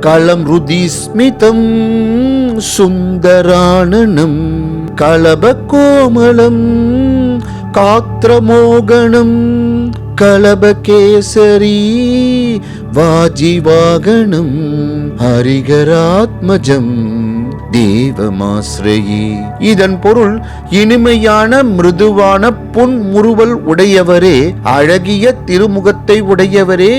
களம் ருதிஸ்மிதம் சுந்தரானனம் களப கோமலம் காத்ரமோகனம் கலபகேசரி வாஜிவாகனம் ஹரிகராத்மஜம் தேவமாஸ்ரயே. இதன் பொருள் இனிமையான மிருதுவான புன்முறுவல் உடையவரே, அழகிய திருமுகத்தை உடையவரே,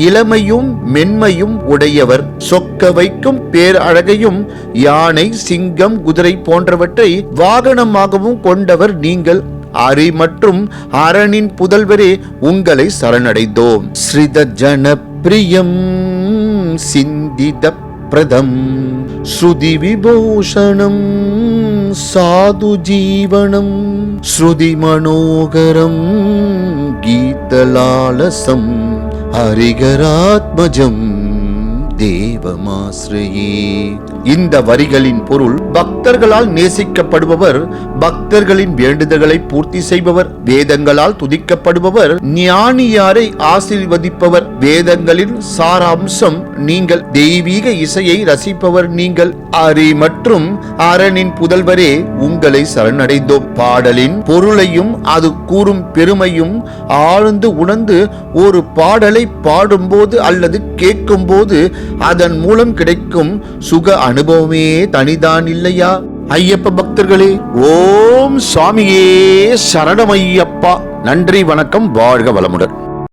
இளமையும் மென்மையும் உடையவர், சொக்க வைக்கும் பேரழகையும் யானை சிங்கம் குதிரை போன்றவற்றை வாகனமாகவும் கொண்டவர் நீங்கள். அரி மற்றும் அரணின் புதல்வரே, உங்களை சரணடைந்தோம். ஸ்ரித ஜனப்பிரியம் சிந்தித பிரதம் ஸ்ருதி விபூஷணம் சாது ஜீவனம் ஸ்ருதி மனோகரம் கீதலாலசம் ஹரிகராத்மஜம் தேவமாஸ்ரயே. இந்த வரிகளின் பொருள், பக்தர்களால் நேசிக்கப்படுபவர், பக்தர்களின் வேண்டுதல்களை பூர்த்தி செய்பவர், வேதங்களால் துதிக்கப்படுபவர், ஞானியாரை ஆசீர்வதிப்பவர், வேதங்களின் சாராம்சம் நீங்கள், தெய்வீக இசையை ரசிப்பவர் நீங்கள். அரி மற்றும் அரணின் புதல்வரே, உங்களை சரணடைந்தோம். பாடலின் பொருளையும் அது கூறும் பெருமையும் ஆழ்ந்து உணர்ந்து ஒரு பாடலை பாடும்போது அல்லது கேட்கும் போது அதன் மூலம் கிடைக்கும் சுக அனுபவமே தனிதான் இல்லையா? ஐயப்ப பக்தர்களே, ஓம் சுவாமியே சரணமையப்பா. நன்றி, வணக்கம், வாழ்க வளமுடன்.